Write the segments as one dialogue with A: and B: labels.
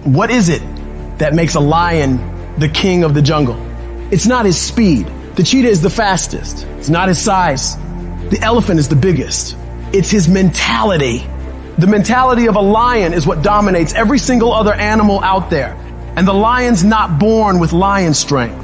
A: What is it that makes a lion the king of the jungle? It's not his speed. The cheetah is the fastest. It's not his size. The elephant is the biggest. It's his mentality. The mentality of a lion is what dominates every single other animal out there. And the lion's not born with lion strength.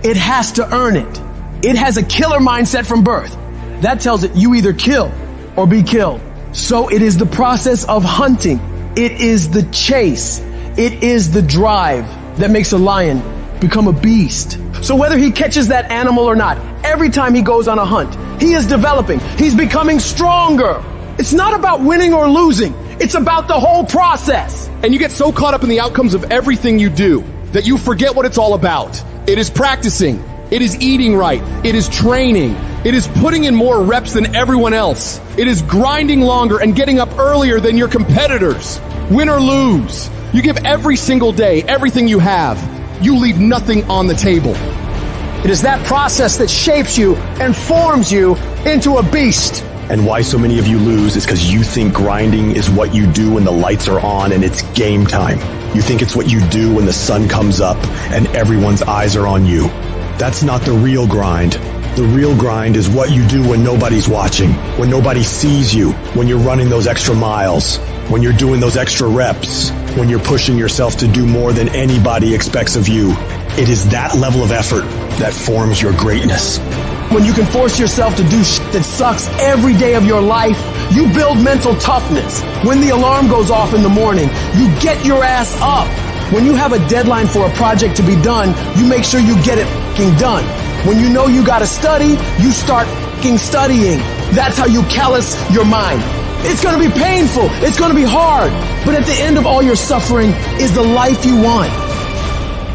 A: It has to earn it. It has a killer mindset from birth. That tells it you either kill or be killed. So it is the process of hunting. It is the chase. It is the drive that makes a lion become a beast. So whether he catches that animal or not, every time he goes on a hunt, he is developing. He's becoming stronger. It's not about winning or losing. It's about the whole process.
B: And you get so caught up in the outcomes of everything you do that you forget what it's all about. It is practicing. It is eating right. It is training. It is putting in more reps than everyone else. It is grinding longer and getting up earlier than your competitors. Win or lose, you give every single day everything you have. You leave nothing on the table.
C: It is that process that shapes you and forms you into a beast.
D: And why so many of you lose is because you think grinding is what you do when the lights are on and it's game time. You think it's what you do when the sun comes up and everyone's eyes are on you. That's not the real grind. The real grind is what you do when nobody's watching, when nobody sees you, when you're running those extra miles, when you're doing those extra reps, when you're pushing yourself to do more than anybody expects of you. It is that level of effort that forms your greatness.
A: When you can force yourself to do shit that sucks every day of your life, you build mental toughness. When the alarm goes off in the morning, you get your ass up. When you have a deadline for a project to be done, you make sure you get it fucking done. When you know you gotta study, you start fucking studying. That's how you callous your mind. It's gonna be painful. It's gonna be hard. But at the end of all your suffering is the life you want.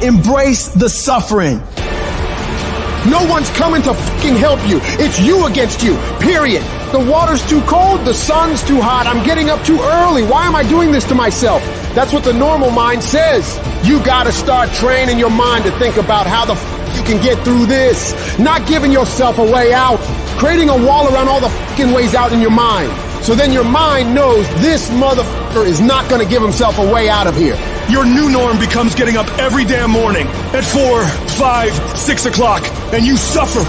A: Embrace the suffering.
B: No one's coming to fucking help you. It's you against you, period. The water's too cold, the sun's too hot, I'm getting up too early. Why am I doing this to myself? That's what the normal mind says. You gotta start training your mind to think about how the you can get through this. Not giving yourself a way out. Creating a wall around all the fucking ways out in your mind. So then your mind knows this motherfucker is not gonna give himself a way out of here.
E: Your new norm becomes getting up every damn morning at 4, 5, 6 o'clock, and you suffer.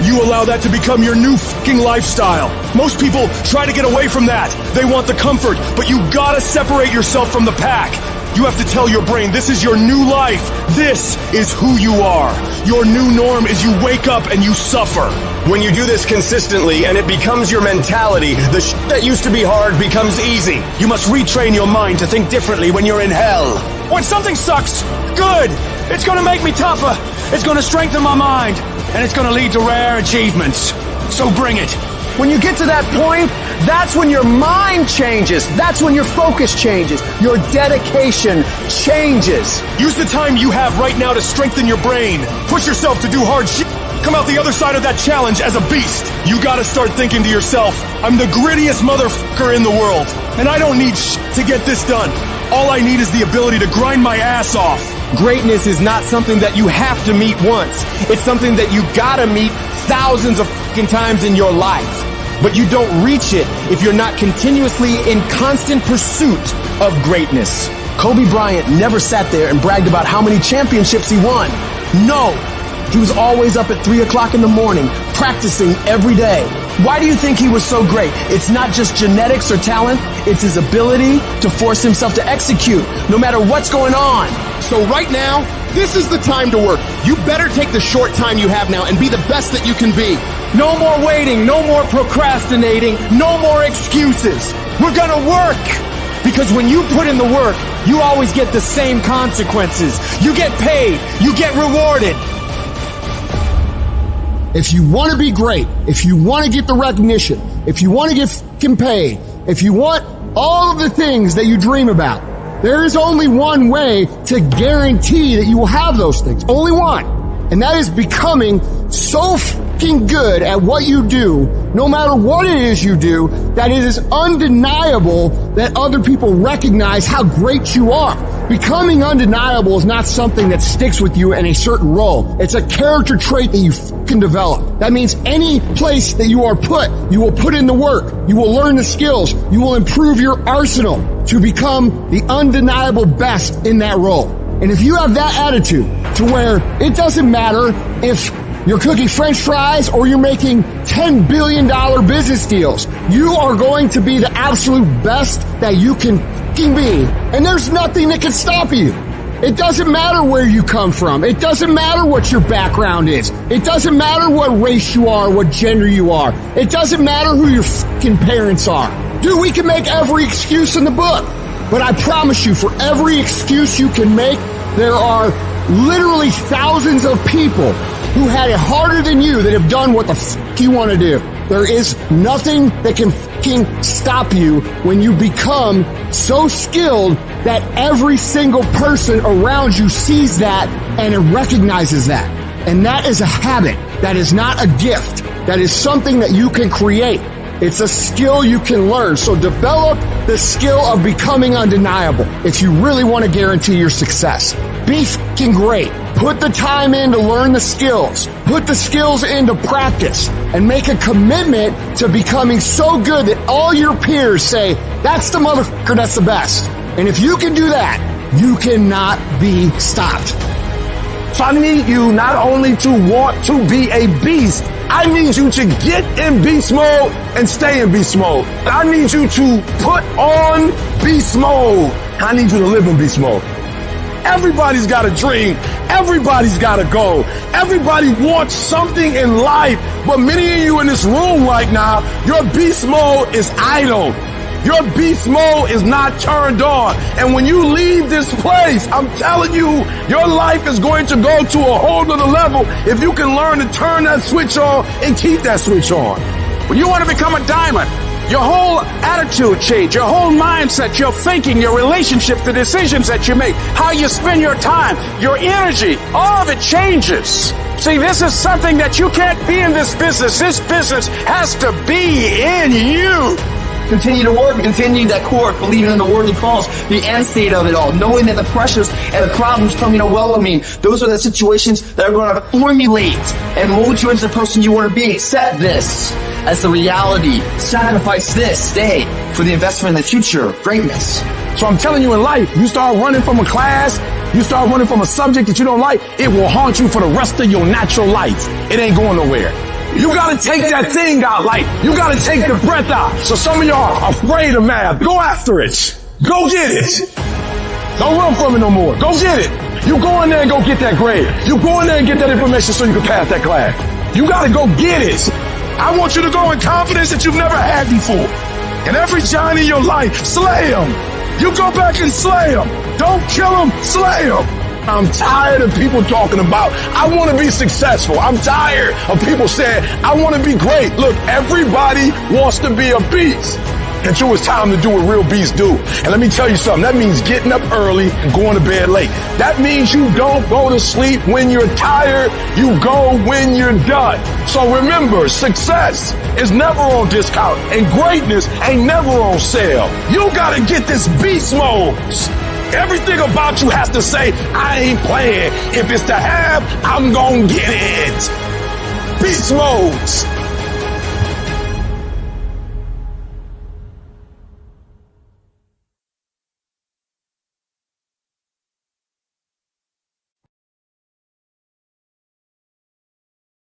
E: You allow that to become your new fucking lifestyle. Most people try to get away from that. They want the comfort, but you gotta separate yourself from the pack. You have to tell your brain, this is your new life. This is who you are. Your new norm is you wake up and you suffer.
D: When you do this consistently and it becomes your mentality, the shit that used to be hard becomes easy. You must retrain your mind to think differently when you're in hell.
E: When something sucks, good. It's gonna make me tougher. It's gonna strengthen my mind. And it's gonna lead to rare achievements. So bring it.
C: When you get to that point, that's when your mind changes. That's when your focus changes. Your dedication changes.
E: Use the time you have right now to strengthen your brain. Push yourself to do hard shit. Come out the other side of that challenge as a beast. You gotta start thinking to yourself, I'm the grittiest motherfucker in the world. And I don't need shit to get this done. All I need is the ability to grind my ass off.
B: Greatness is not something that you have to meet once. It's something that you gotta meet thousands of fucking times in your life. But you don't reach it if you're not continuously in constant pursuit of greatness.
A: Kobe Bryant never sat there and bragged about how many championships he won. No, he was always up at 3 o'clock in the morning, practicing every day. Why do you think he was so great? It's not just genetics or talent, it's his ability to force himself to execute, no matter what's going on.
B: So right now, this is the time to work. You better take the short time you have now and be the best that you can be. No more waiting, no more procrastinating, no more excuses. We're gonna work. Because when you put in the work, you always get the same consequences. You get paid, you get rewarded. If you want to be great, if you want to get the recognition, if you want to get fucking paid, if you want all of the things that you dream about, there is only one way to guarantee that you will have those things. Only one. And that is becoming so fucking good at what you do, no matter what it is you do, that it is undeniable that other people recognize how great you are. Becoming undeniable is not something that sticks with you in a certain role. It's a character trait that you can develop. That means any place that you are put, you will put in the work. You will learn the skills. You will improve your arsenal to become the undeniable best in that role. And if you have that attitude to where it doesn't matter if you're cooking French fries or you're making $10 billion business deals, you are going to be the absolute best that you can be, and there's nothing that can stop you. It doesn't matter where you come from. It doesn't matter what your background is. It doesn't matter what race you are, what gender you are. It doesn't matter who your fucking parents are. Dude, we can make every excuse in the book, but I promise you, for every excuse you can make, there are literally thousands of people who had it harder than you that have done what the fuck you want to do. There is nothing that can fucking stop you when you become so skilled that every single person around you sees that and it recognizes that. And that is a habit. That is not a gift. That is something that you can create. It's a skill you can learn. So develop the skill of becoming undeniable if you really want to guarantee your success. Be fucking great. Put the time in to learn the skills. Put the skills into practice and make a commitment to becoming so good that all your peers say, that's the motherfucker that's the best. And if you can do that, you cannot be stopped.
F: So I need you not only to want to be a beast, I need you to get in beast mode and stay in beast mode. I need you to put on beast mode. I need you to live in beast mode. Everybody's got a dream. Everybody's got a goal. Everybody wants something in life. But many of you in this room right now, your beast mode is idle. Your beast mode is not turned on. And when you leave this place, I'm telling you, your life is going to go to a whole nother level if you can learn to turn that switch on and keep that switch on.
G: When you want to become a diamond, your whole attitude change, your whole mindset, your thinking, your relationship, the decisions that you make, how you spend your time, your energy, all of it changes. See, this is something that you can't be in this business. This business has to be in you.
H: Continue to work, continue that core, believing in the worthy cause, the end state of it all, knowing that the pressures and the problems coming overwhelming, those are the situations that are going to formulate and mold you into the person you want to be. Accept this as the reality. Sacrifice this day for the investment in the future of greatness.
F: So I'm telling you, in life, you start running from a class, you start running from a subject that you don't like, it will haunt you for the rest of your natural life. It ain't going nowhere. You gotta take that thing out, like, you gotta take the breath out. So some of y'all are afraid of math. Go after it. Go get it. Don't run from it no more. Go get it. You go in there and go get that grade. You go in there and get that information so you can pass that class. You gotta go get it. I want you to go in confidence that you've never had before. And every giant in your life, slay him. You go back and slay him. Don't kill him, slay him. I'm tired of people talking about, I want to be successful. I'm tired of people saying, I want to be great. Look, everybody wants to be a beast until it's time to do what real beasts do. And let me tell you something, that means getting up early and going to bed late. That means you don't go to sleep when you're tired. You go when you're done. So remember, success is never on discount and greatness ain't never on sale. You got to get this beast mode. Everything about you has to say, I ain't playing. If it's to have, I'm gonna get it. Beast modes.